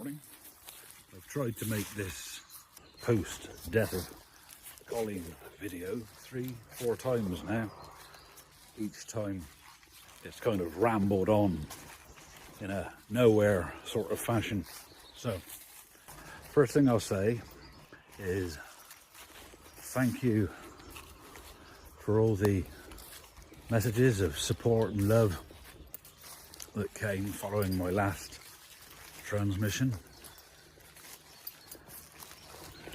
morning. I've tried to make this post-death of Colleen video 3-4 times now. Each time it's kind of rambled on in a nowhere sort of fashion. So, first thing I'll say is thank you for all the messages of support and love that came following my last transmission.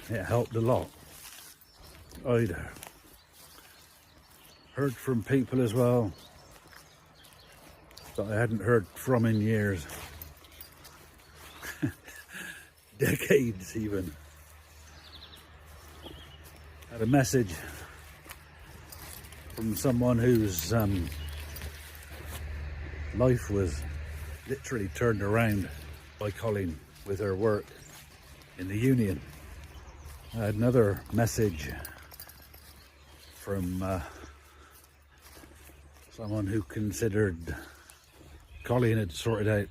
It helped a lot. I'd heard from people as well that I hadn't heard from in years. Decades even. Had a message from someone whose life was literally turned around by Colleen with her work in the union. I had another message from someone who considered Colleen had sorted out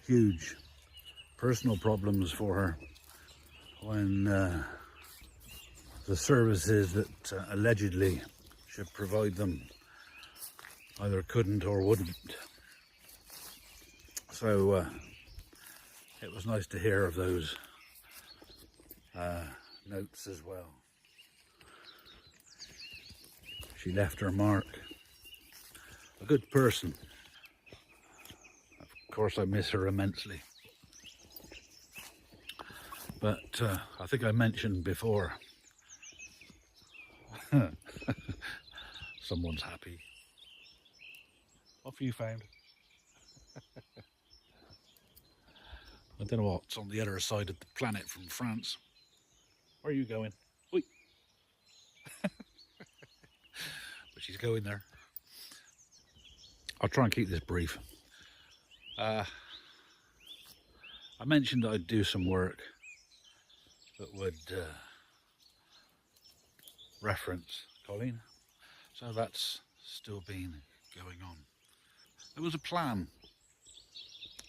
huge personal problems for her when the services that allegedly should provide them either couldn't or wouldn't. So it was nice to hear of those notes as well. She left her mark. A good person. Of course I miss her immensely. But I think I mentioned before, someone's happy. What have you found? I don't know what's on the other side of the planet from France. Where are you going? Oi. But she's going there. I'll try and keep this brief. I mentioned I'd do some work that would reference Colleen, so that's still been going on. There was a plan,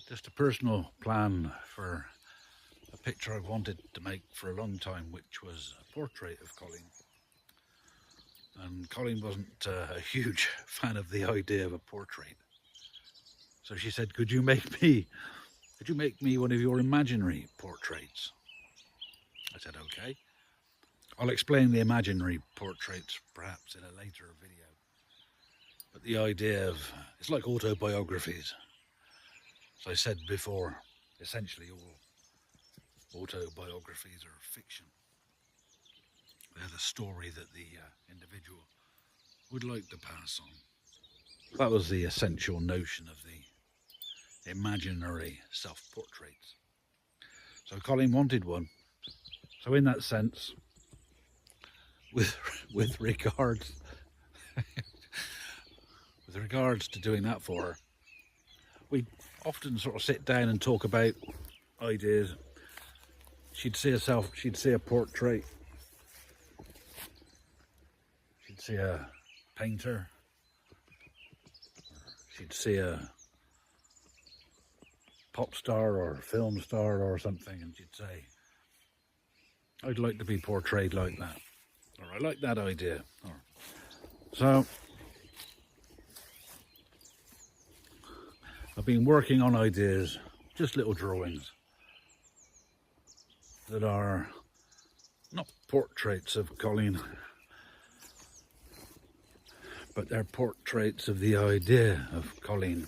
just a personal plan for a picture I wanted to make for a long time, which was a portrait of Colleen. And Colleen wasn't a huge fan of the idea of a portrait. So she said, could you make me one of your imaginary portraits? I said, okay. I'll explain the imaginary portraits perhaps in a later video. But the idea of, it's like autobiographies. As I said before, essentially all autobiographies are fiction. They're the story that the individual would like to pass on. That was the essential notion of the imaginary self-portraits. So Colleen wanted one. So in that sense, with regards to doing that for her, we often sort of sit down and talk about ideas. She'd see a portrait. She'd see a painter. She'd see a pop star or film star or something, and she'd say, I'd like to be portrayed like that, or I like that idea. So I've been working on ideas, just little drawings that are not portraits of Colleen, but they're portraits of the idea of Colleen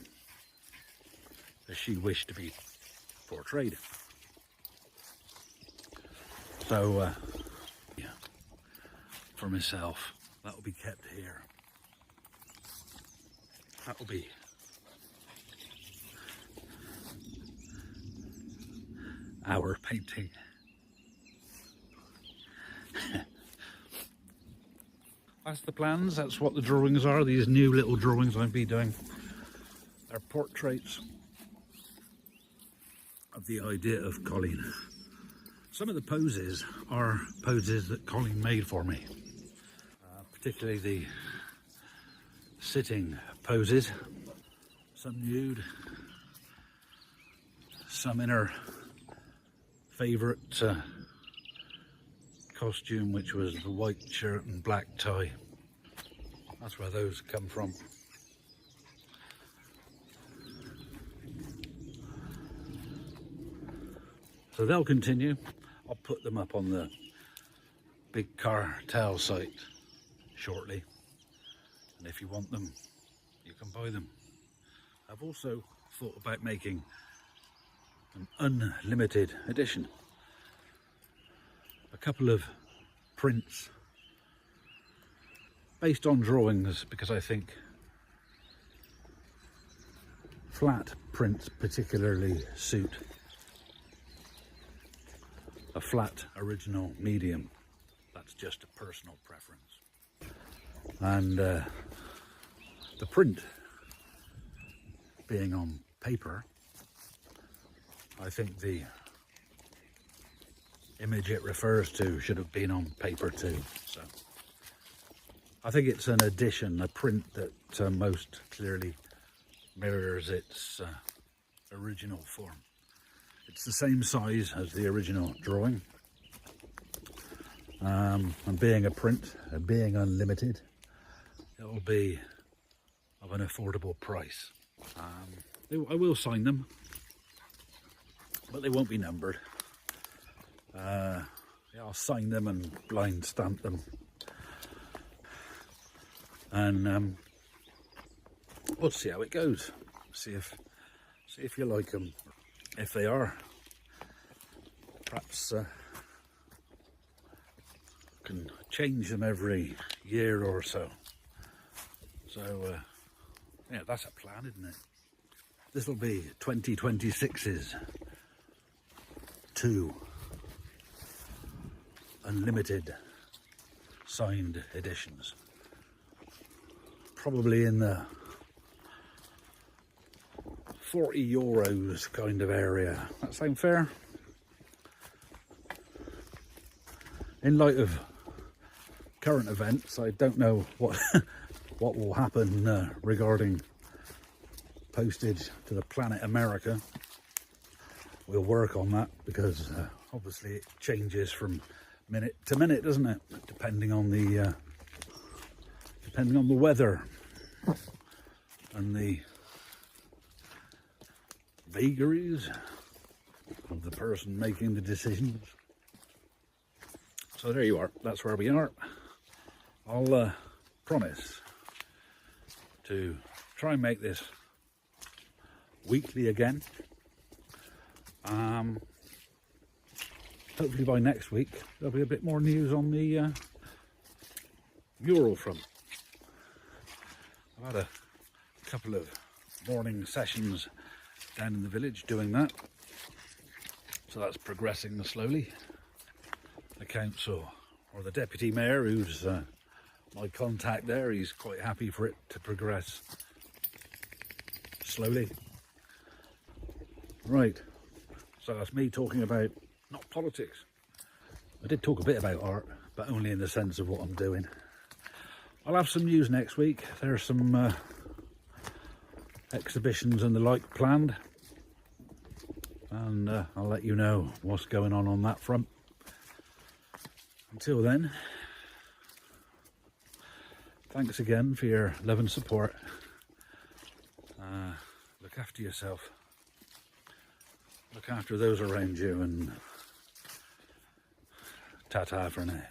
as she wished to be portrayed. So, yeah, for myself, that will be kept here. That will be our painting. That's the plans, that's what the drawings are, these new little drawings I'll be doing. They're portraits of the idea of Colleen. Some of the poses are poses that Colleen made for me, particularly the sitting poses, some nude, some in her favourite costume, which was the white shirt and black tie. That's where those come from. So they'll continue. I'll put them up on the big cartel site shortly, and if you want them, you can buy them. I've also thought about making an unlimited edition. A couple of prints based on drawings, because I think flat prints particularly suit a flat original medium. That's just a personal preference. And the print being on paper, I think the image it refers to should have been on paper too. So I think it's an addition, a print that most clearly mirrors its original form. It's the same size as the original drawing, and being a print, being unlimited, it'll be of an affordable price. I will sign them, but they won't be numbered. Yeah, I'll sign them and blind stamp them, and we'll see how it goes. See if you like them. If they are, perhaps can change them every year or so. So yeah, that's a plan, isn't it? This will be 2026's 2 unlimited signed editions. Probably in the €40 kind of area. That sound fair? In light of current events, I don't know what what will happen regarding postage to the planet America. We'll work on that, because obviously it changes from minute to minute, doesn't it? Depending on the weather and the vagaries of the person making the decisions. So there you are, that's where we are. I'll promise to try and make this weekly again. Hopefully by next week there'll be a bit more news on the mural front. I've had a couple of morning sessions down in the village doing that, so that's progressing slowly. The council, or the deputy mayor, who's my contact there, he's quite happy for it to progress slowly. Right, so that's me talking about not politics. I did talk a bit about art, but only in the sense of what I'm doing. I'll have some news next week. There's some exhibitions and the like planned, and I'll let you know what's going on that front. Until then, thanks again for your love and support. Look after yourself, look after those around you, and ta-ta for now.